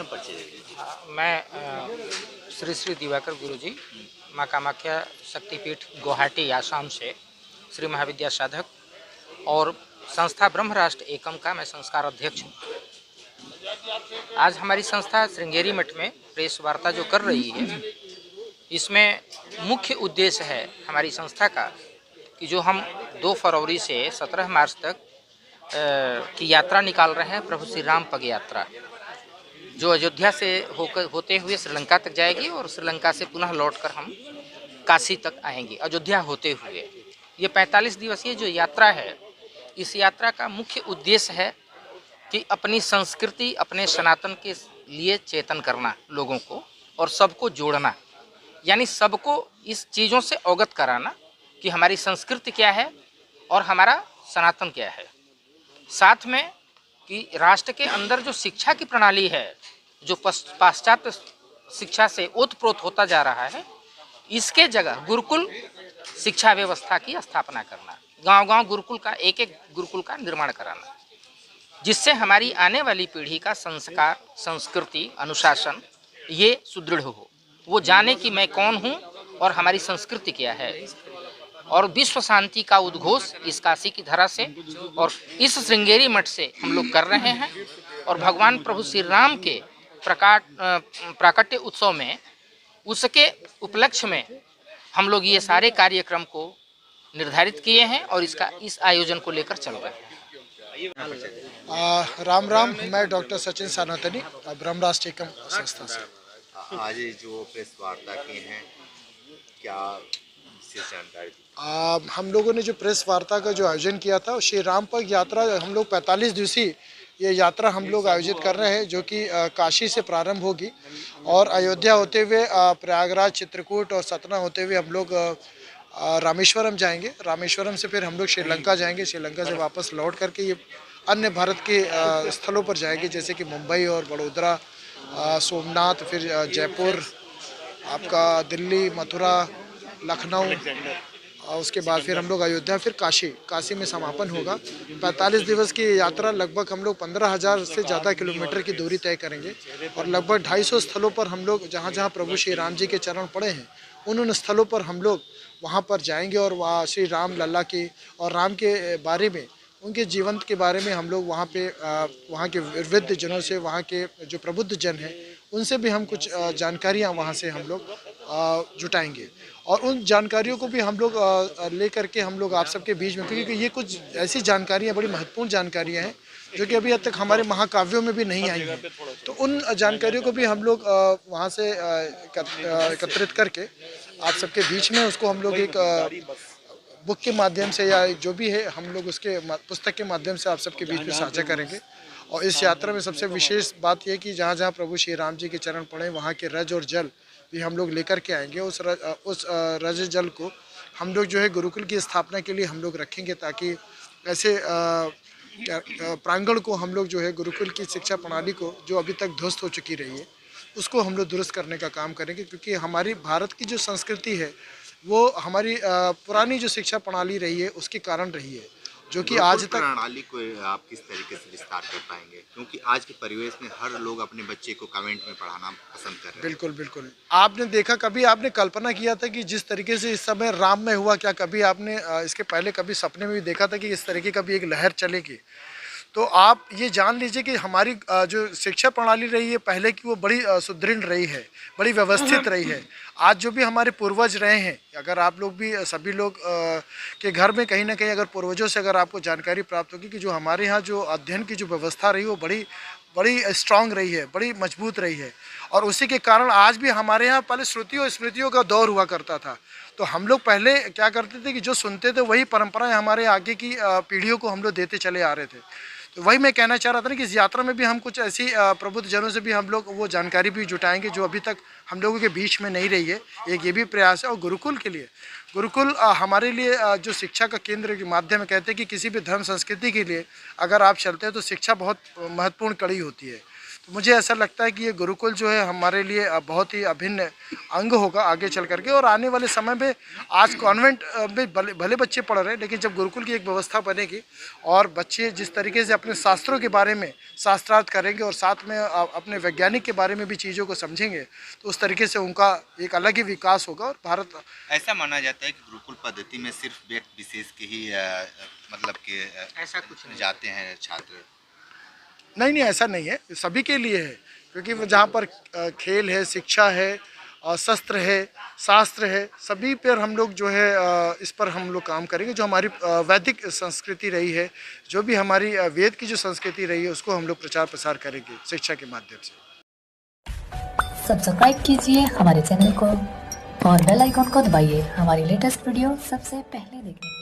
अपना परिचय दे दीजिए। मैं श्री श्री दिवाकर गुरुजी माँ कामाख्या शक्तिपीठ गुवाहाटी आसाम से श्री महाविद्या साधक और संस्था ब्रह्म राष्ट्र एकम का मैं संस्कार अध्यक्ष हूँ। आज हमारी संस्था श्रृंगेरी मठ में प्रेस वार्ता जो कर रही है, इसमें मुख्य उद्देश्य है हमारी संस्था का कि जो हम 2 फरवरी से 17 मार्च तक की यात्रा निकाल रहे हैं, प्रभु श्री राम पग यात्रा, जो अयोध्या से होते हुए श्रीलंका तक जाएगी और श्रीलंका से पुनः लौटकर हम काशी तक आएंगे अयोध्या होते हुए। ये 45 दिवसीय जो यात्रा है, इस यात्रा का मुख्य उद्देश्य है कि अपनी संस्कृति, अपने सनातन के लिए चेतन करना लोगों को और सबको जोड़ना, यानी सबको इस चीज़ों से अवगत कराना कि हमारी संस्कृति क्या है और हमारा सनातन क्या है। साथ में कि राष्ट्र के अंदर जो शिक्षा की प्रणाली है, जो पाश्चात्य शिक्षा से ओतप्रोत होता जा रहा है, इसके जगह गुरुकुल शिक्षा व्यवस्था की स्थापना करना, गांव-गांव गुरुकुल का एक गुरुकुल का निर्माण कराना, जिससे हमारी आने वाली पीढ़ी का संस्कार, संस्कृति, अनुशासन ये सुदृढ़ हो, वो जाने कि मैं कौन हूँ और हमारी संस्कृति क्या है। और विश्व शांति का उद्घोष इस काशी की धरा से और इस श्रृंगेरी मठ से हम लोग कर रहे हैं। और भगवान प्रभु श्री राम के प्राकट्य उत्सव में, उसके उपलक्ष्य में हम लोग ये सारे कार्यक्रम को निर्धारित किए हैं और इस आयोजन को लेकर चल रहे हैं। राम राम, मैं डॉक्टर सचिन सानोतनी, ब्रह्म राष्ट्र एकम संस्था से। आज जो प्रेस वार्ता की हैं, क्या विशेष जानकारी दी? हम लोगों ने जो प्रेस वार्ता का जो आयोजन किया था, श्री राम पग यात्रा, हम लोग 45 दिवसीय ये यात्रा हम लोग आयोजित कर रहे हैं, जो कि काशी से प्रारंभ होगी और अयोध्या होते हुए प्रयागराज, चित्रकूट और सतना होते हुए हम लोग रामेश्वरम जाएंगे। रामेश्वरम से फिर हम लोग श्रीलंका जाएंगे। श्रीलंका से वापस लौट करके ये अन्य भारत के स्थलों पर जाएंगे, जैसे कि मुंबई और बड़ोदरा, सोमनाथ, फिर जयपुर, आपका दिल्ली, मथुरा, लखनऊ, और उसके बाद फिर हम लोग अयोध्या, फिर काशी में समापन होगा। 45 दिवस की यात्रा, लगभग हम लोग 15,000 से ज़्यादा किलोमीटर की दूरी तय करेंगे और लगभग 250 स्थलों पर हम लोग जहाँ जहाँ प्रभु श्री राम जी के चरण पड़े हैं, उन स्थलों पर हम लोग वहाँ पर जाएंगे और वहाँ श्री राम लल्ला की और राम के बारे में, उनके जीवन के बारे में हम लोग वहाँ पे वहाँ के वृद्ध जनों से, वहाँ के जो प्रबुद्ध जन हैं, उनसे भी हम कुछ जानकारियाँ वहाँ से हम लोग जुटाएंगे और उन जानकारियों को भी हम लोग ले करके हम लोग आप सबके बीच में, क्योंकि ये कुछ ऐसी जानकारियाँ, बड़ी महत्वपूर्ण जानकारियाँ हैं जो कि अभी तक हमारे महाकाव्यों में भी नहीं आई हैं। तो उन जानकारियों को भी हम लोग वहाँ से एकत्रित करके आप सबके बीच में उसको हम लोग एक बुक के माध्यम से या जो भी है, हम लोग उसके पुस्तक के माध्यम से आप सबके बीच में साझा करेंगे। और इस यात्रा में सबसे विशेष बात यह कि जहाँ जहाँ प्रभु श्री राम जी के चरण पड़े, वहाँ के रज और जल भी हम लोग लेकर के आएंगे। उस रज जल को हम लोग जो है गुरुकुल की स्थापना के लिए हम लोग रखेंगे, ताकि ऐसे प्रांगण को हम लोग जो है गुरुकुल की शिक्षा प्रणाली को, जो अभी तक ध्वस्त हो चुकी रही है, उसको हम लोग दुरुस्त करने का काम करेंगे। क्योंकि हमारी भारत की जो संस्कृति है, वो हमारी पुरानी जो शिक्षा प्रणाली रही है उसके कारण रही है, जो कि आज तक प्रणाली को आप किस तरीके से विस्तार कर पाएंगे, क्योंकि आज के परिवेश में हर लोग अपने बच्चे को कमेंट में पढ़ाना पसंद कर रहे हैं। बिल्कुल बिल्कुल। आपने देखा, कभी आपने कल्पना किया था कि जिस तरीके से इस समय राम में हुआ, क्या कभी आपने इसके पहले कभी सपने में भी देखा था कि इस तरीके का भी एक लहर चलेगी? तो आप ये जान लीजिए कि हमारी जो शिक्षा प्रणाली रही है पहले की, वो बड़ी सुदृढ़ रही है, बड़ी व्यवस्थित रही है। आज जो भी हमारे पूर्वज रहे हैं, अगर आप लोग भी, सभी लोग के घर में कहीं ना कहीं अगर पूर्वजों से अगर आपको जानकारी प्राप्त होगी कि जो हमारे यहाँ जो अध्ययन की जो व्यवस्था रही, वो बड़ी स्ट्रांग रही है, बड़ी मजबूत रही है। और उसी के कारण आज भी हमारे यहाँ पहले श्रुतियों स्मृतियों का दौर हुआ करता था। तो हम लोग पहले क्या करते थे कि जो सुनते थे वही परंपराएं हमारे आगे की पीढ़ियों को हम लोग देते चले आ रहे थे। तो वही मैं कहना चाह रहा था ना कि इस यात्रा में भी हम कुछ ऐसी प्रबुद्ध जनों से भी हम लोग वो जानकारी भी जुटाएंगे जो अभी तक हम लोगों के बीच में नहीं रही है। एक ये भी प्रयास है। और गुरुकुल के लिए, गुरुकुल हमारे लिए जो शिक्षा का केंद्र के माध्यम में, कहते हैं कि किसी भी धर्म संस्कृति के लिए अगर आप चलते हैं तो शिक्षा बहुत महत्वपूर्ण कड़ी होती है। तो मुझे ऐसा लगता है कि ये गुरुकुल जो है हमारे लिए बहुत ही अभिन्न अंग होगा आगे चल करके। और आने वाले समय में आज कॉन्वेंट में भले बच्चे पढ़ रहे हैं, लेकिन जब गुरुकुल की एक व्यवस्था बनेगी और बच्चे जिस तरीके से अपने शास्त्रों के बारे में शास्त्रार्थ करेंगे और साथ में अपने वैज्ञानिक के बारे में भी चीज़ों को समझेंगे, तो उस तरीके से उनका एक अलग ही विकास होगा। और भारत ऐसा माना जाता है कि गुरुकुल पद्धति में सिर्फ व्यक्ति विशेष के ही मतलब कि ऐसा कुछ नहीं जाते हैं छात्र। नहीं, ऐसा नहीं है, सभी के लिए है, क्योंकि वो जहाँ पर खेल है, शिक्षा है, शस्त्र है, शास्त्र है, सभी पर हम लोग जो है इस पर हम लोग काम करेंगे। जो हमारी वैदिक संस्कृति रही है, जो भी हमारी वेद की जो संस्कृति रही है, उसको हम लोग प्रचार प्रसार करेंगे शिक्षा के माध्यम से। सब्सक्राइब कीजिए हमारे चैनल को और बेल आइकॉन को दबाइए हमारी लेटेस्ट वीडियो सबसे पहले देखने के लिए।